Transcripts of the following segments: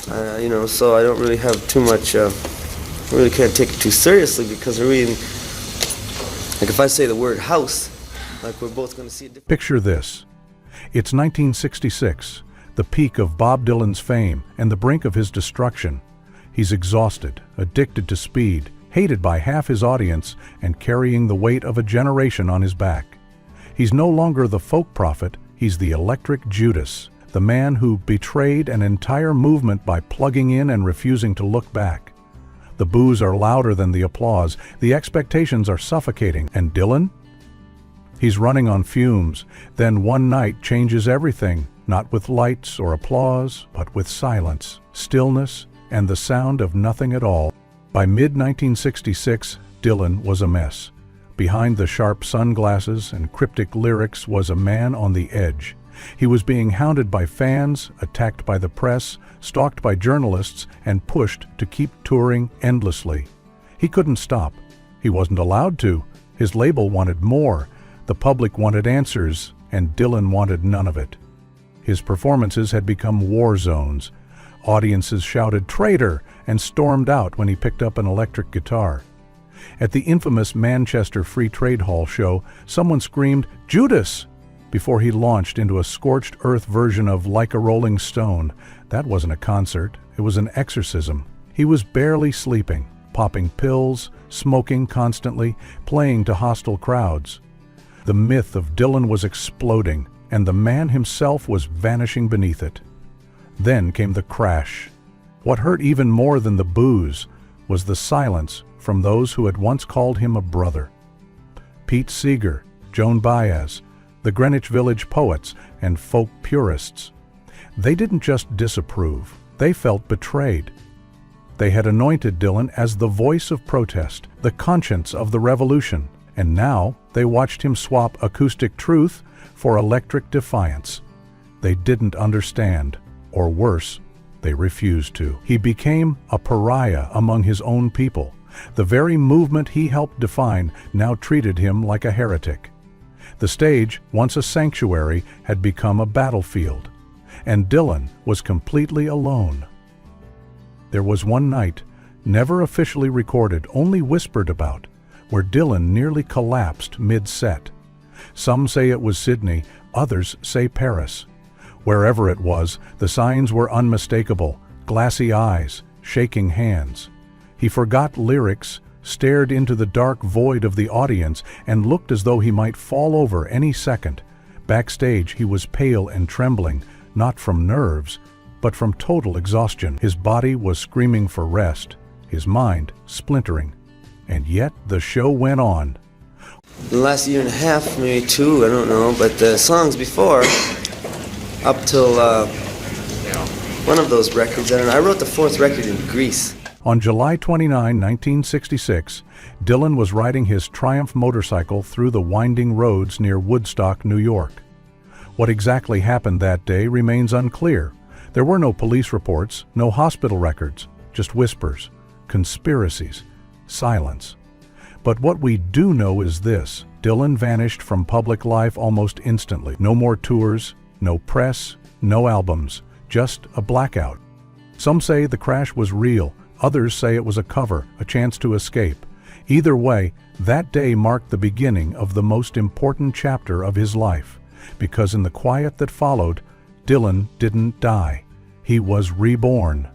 So I don't really have too much, I really can't take it too seriously because we're reading, like if I say the word house, like we're both going to see a different... Picture this. It's 1966, the peak of Bob Dylan's fame and the brink of his destruction. He's exhausted, addicted to speed, hated by half his audience, and carrying the weight of a generation on his back. He's no longer the folk prophet, he's the electric Judas, the man who betrayed an entire movement by plugging in and refusing to look back. The boos are louder than the applause, the expectations are suffocating, and Dylan? He's running on fumes, then one night changes everything, not with lights or applause, but with silence, stillness, and the sound of nothing at all. By mid-1966, Dylan was a mess. Behind the sharp sunglasses and cryptic lyrics was a man on the edge. He was being hounded by fans, attacked by the press, stalked by journalists, and pushed to keep touring endlessly. He couldn't stop. He wasn't allowed to. His label wanted more. The public wanted answers, and Dylan wanted none of it. His performances had become war zones. Audiences shouted "traitor" and stormed out when he picked up an electric guitar. At the infamous Manchester Free Trade Hall show, someone screamed, "Judas!" before he launched into a scorched earth version of Like a Rolling Stone. That wasn't a concert, it was an exorcism. He was barely sleeping, popping pills, smoking constantly, playing to hostile crowds. The myth of Dylan was exploding, and the man himself was vanishing beneath it. Then came the crash. What hurt even more than the booze was the silence from those who had once called him a brother. Pete Seeger, Joan Baez, the Greenwich Village poets, and folk purists. They didn't just disapprove, they felt betrayed. They had anointed Dylan as the voice of protest, the conscience of the revolution, and now they watched him swap acoustic truth for electric defiance. They didn't understand, or worse, they refused to. He became a pariah among his own people. The very movement he helped define now treated him like a heretic. The stage, once a sanctuary, had become a battlefield, and Dylan was completely alone. There was one night, never officially recorded, only whispered about, where Dylan nearly collapsed mid-set. Some say it was Sydney, others say Paris. Wherever it was, the signs were unmistakable: glassy eyes, shaking hands. He forgot lyrics, stared into the dark void of the audience, and looked as though he might fall over any second. Backstage, he was pale and trembling, not from nerves, but from total exhaustion. His body was screaming for rest, his mind splintering. And yet the show went on. The last year and a half, maybe two, I don't know, but the songs before, up till one of those records, I wrote the fourth record in Greece. On July 29, 1966, Dylan was riding his Triumph motorcycle through the winding roads near Woodstock, New York. What exactly happened that day remains unclear. There were no police reports, no hospital records, just whispers, conspiracies, silence. But what we do know is this: Dylan vanished from public life almost instantly. No more tours, no press, no albums, just a blackout. Some say the crash was real, others say it was a cover, a chance to escape. Either way, that day marked the beginning of the most important chapter of his life, because in the quiet that followed, Dylan didn't die. He was reborn.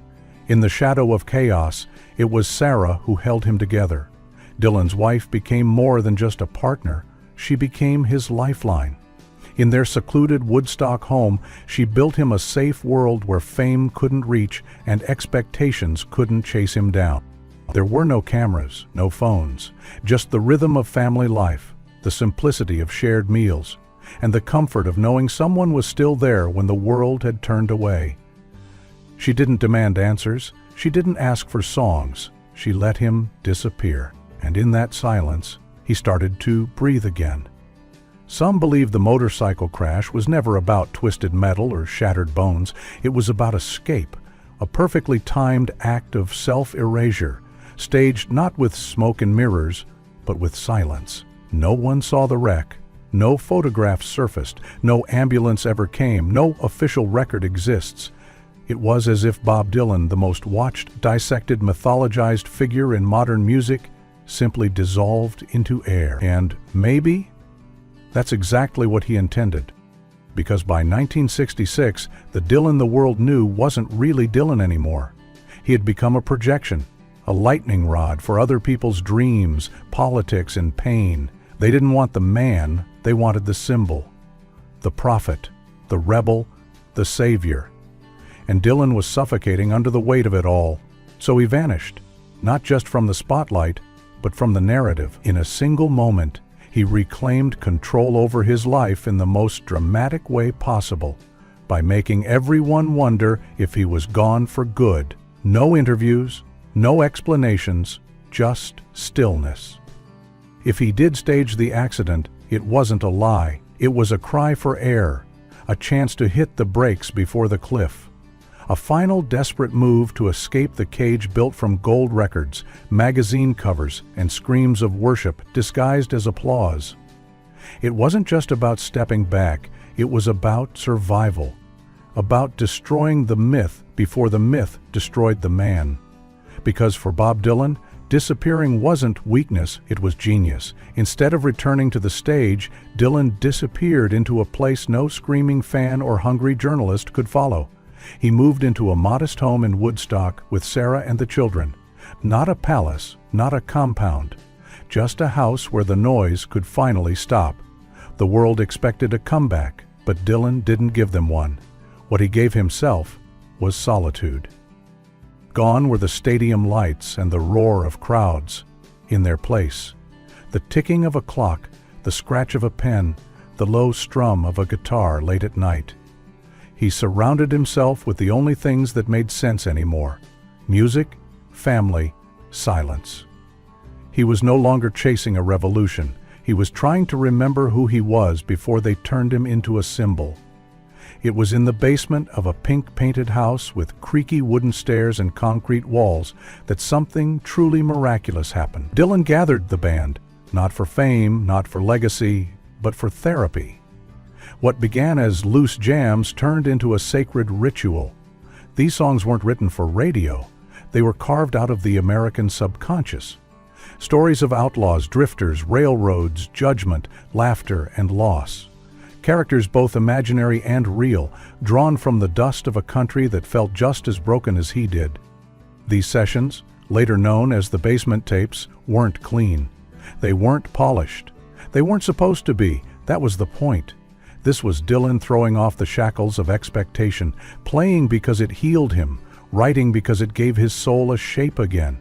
In the shadow of chaos, it was Sarah who held him together. Dylan's wife became more than just a partner, she became his lifeline. In their secluded Woodstock home, she built him a safe world where fame couldn't reach and expectations couldn't chase him down. There were no cameras, no phones, just the rhythm of family life, the simplicity of shared meals, and the comfort of knowing someone was still there when the world had turned away. She didn't demand answers, she didn't ask for songs, she let him disappear. And in that silence, he started to breathe again. Some believe the motorcycle crash was never about twisted metal or shattered bones. It was about escape, a perfectly timed act of self-erasure, staged not with smoke and mirrors, but with silence. No one saw the wreck, no photographs surfaced, no ambulance ever came, no official record exists. It was as if Bob Dylan, the most watched, dissected, mythologized figure in modern music, simply dissolved into air. And maybe that's exactly what he intended. Because by 1966, the Dylan the world knew wasn't really Dylan anymore. He had become a projection, a lightning rod for other people's dreams, politics, and pain. They didn't want the man, they wanted the symbol, the prophet, the rebel, the savior. And Dylan was suffocating under the weight of it all. So he vanished, not just from the spotlight, but from the narrative. In a single moment, he reclaimed control over his life in the most dramatic way possible, by making everyone wonder if he was gone for good. No interviews, no explanations, just stillness. If he did stage the accident, it wasn't a lie. It was a cry for air, a chance to hit the brakes before the cliff. A final desperate move to escape the cage built from gold records, magazine covers, and screams of worship disguised as applause. It wasn't just about stepping back, it was about survival, about destroying the myth before the myth destroyed the man. Because for Bob Dylan, disappearing wasn't weakness, it was genius. Instead of returning to the stage, Dylan disappeared into a place no screaming fan or hungry journalist could follow. He moved into a modest home in Woodstock with Sarah and the children. Not a palace, not a compound, just a house where the noise could finally stop. The world expected a comeback, but Dylan didn't give them one. What he gave himself was solitude. Gone were the stadium lights and the roar of crowds. In their place, the ticking of a clock, the scratch of a pen, the low strum of a guitar late at night. He surrounded himself with the only things that made sense anymore: music, family, silence. He was no longer chasing a revolution. He was trying to remember who he was before they turned him into a symbol. It was in the basement of a pink-painted house with creaky wooden stairs and concrete walls that something truly miraculous happened. Dylan gathered the band, not for fame, not for legacy, but for therapy. What began as loose jams turned into a sacred ritual. These songs weren't written for radio. They were carved out of the American subconscious. Stories of outlaws, drifters, railroads, judgment, laughter, and loss. Characters both imaginary and real, drawn from the dust of a country that felt just as broken as he did. These sessions, later known as the basement tapes, weren't clean. They weren't polished. They weren't supposed to be. That was the point. This was Dylan throwing off the shackles of expectation, playing because it healed him, writing because it gave his soul a shape again.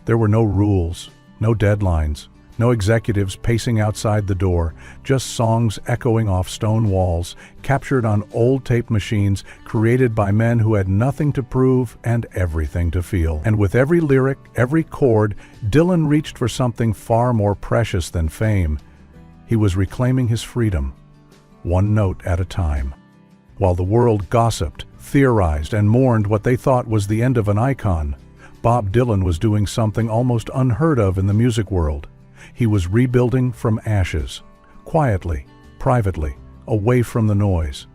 There were no rules, no deadlines, no executives pacing outside the door, just songs echoing off stone walls, captured on old tape machines, created by men who had nothing to prove and everything to feel. And with every lyric, every chord, Dylan reached for something far more precious than fame. He was reclaiming his freedom, one note at a time. While the world gossiped, theorized, and mourned what they thought was the end of an icon, Bob Dylan was doing something almost unheard of in the music world. He was rebuilding from ashes, quietly, privately, away from the noise.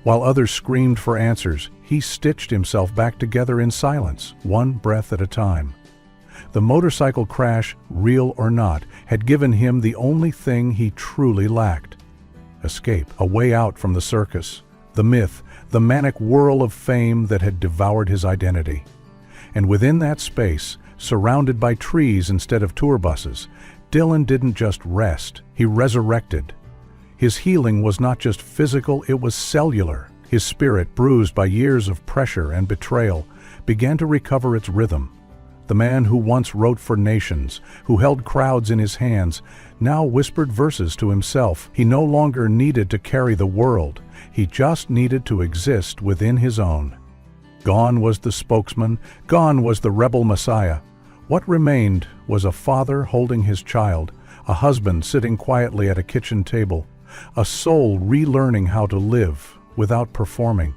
While others screamed for answers, he stitched himself back together in silence, one breath at a time. The motorcycle crash, real or not, had given him the only thing he truly lacked: escape, a way out from the circus, the myth, the manic whirl of fame that had devoured his identity. And within that space, surrounded by trees instead of tour buses, Dylan didn't just rest, he resurrected. His healing was not just physical, it was cellular. His spirit, bruised by years of pressure and betrayal, began to recover its rhythm. The man who once wrote for nations, who held crowds in his hands, now whispered verses to himself. He no longer needed to carry the world, he just needed to exist within his own. Gone was the spokesman, gone was the rebel messiah. What remained was a father holding his child, a husband sitting quietly at a kitchen table, a soul relearning how to live without performing.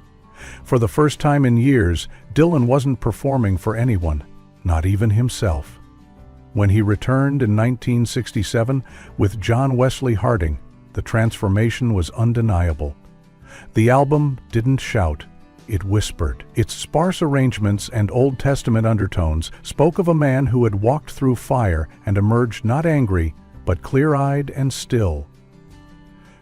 For the first time in years, Dylan wasn't performing for anyone, not even himself. When he returned in 1967 with John Wesley Harding, the transformation was undeniable. The album didn't shout, it whispered. Its sparse arrangements and Old Testament undertones spoke of a man who had walked through fire and emerged not angry, but clear-eyed and still.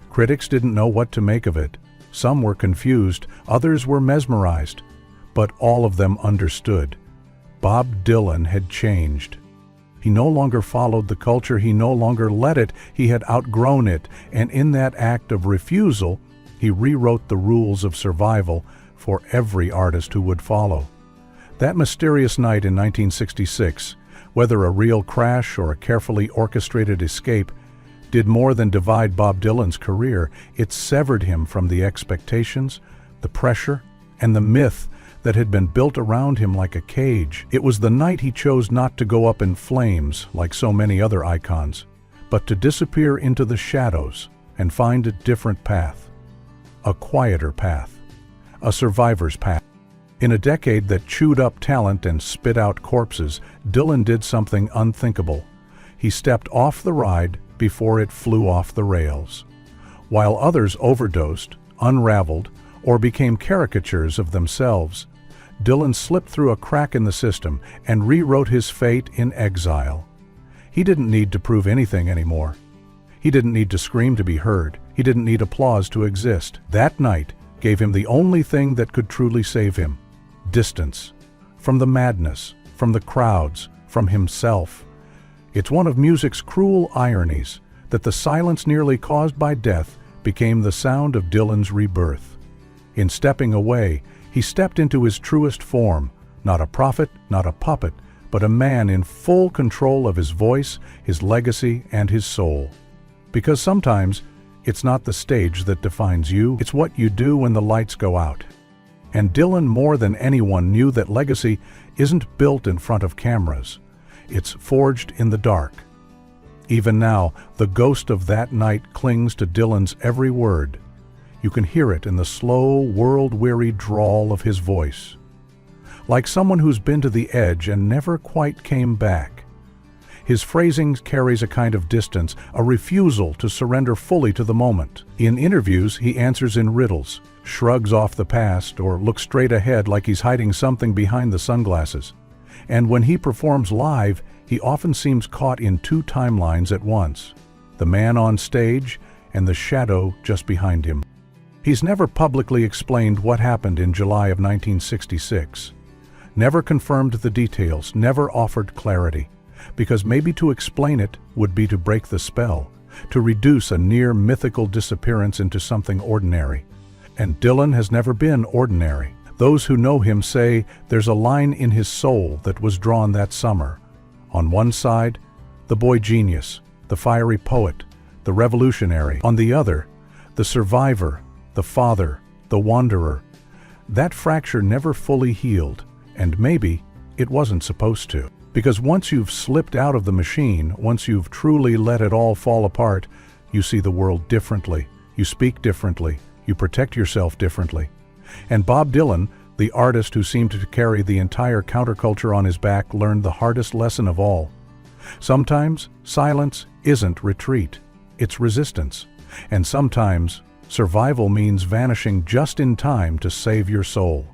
Critics didn't know what to make of it. Some were confused, others were mesmerized, but all of them understood. Bob Dylan had changed. He no longer followed the culture, he no longer let it, he had outgrown it, and in that act of refusal, he rewrote the rules of survival for every artist who would follow. That mysterious night in 1966, whether a real crash or a carefully orchestrated escape, did more than divide Bob Dylan's career. It severed him from the expectations, the pressure, and the myth that had been built around him like a cage. It was the night he chose not to go up in flames like so many other icons, but to disappear into the shadows and find a different path, a quieter path, a survivor's path. In a decade that chewed up talent and spit out corpses, Dylan did something unthinkable. He stepped off the ride before it flew off the rails. While others overdosed, unraveled, or became caricatures of themselves, Dylan slipped through a crack in the system and rewrote his fate in exile. He didn't need to prove anything anymore. He didn't need to scream to be heard. He didn't need applause to exist. That night gave him the only thing that could truly save him: distance. From the madness, from the crowds, from himself. It's one of music's cruel ironies that the silence nearly caused by death became the sound of Dylan's rebirth. In stepping away, he stepped into his truest form, not a prophet, not a puppet, but a man in full control of his voice, his legacy, and his soul. Because sometimes, it's not the stage that defines you, it's what you do when the lights go out. And Dylan, more than anyone, knew that legacy isn't built in front of cameras. It's forged in the dark. Even now, the ghost of that night clings to Dylan's every word. You can hear it in the slow, world-weary drawl of his voice. Like someone who's been to the edge and never quite came back. His phrasing carries a kind of distance, a refusal to surrender fully to the moment. In interviews, he answers in riddles, shrugs off the past, or looks straight ahead like he's hiding something behind the sunglasses. And when he performs live, he often seems caught in two timelines at once: the man on stage and the shadow just behind him. He's never publicly explained what happened in July of 1966. Never confirmed the details, never offered clarity, because maybe to explain it would be to break the spell, to reduce a near mythical disappearance into something ordinary. And Dylan has never been ordinary. Those who know him say there's a line in his soul that was drawn that summer. On one side, the boy genius, the fiery poet, the revolutionary. On the other, the survivor, the father, the wanderer. That fracture never fully healed, and maybe it wasn't supposed to. Because once you've slipped out of the machine, once you've truly let it all fall apart, you see the world differently, you speak differently, you protect yourself differently. And Bob Dylan, the artist who seemed to carry the entire counterculture on his back, learned the hardest lesson of all. Sometimes silence isn't retreat, it's resistance. And sometimes survival means vanishing just in time to save your soul.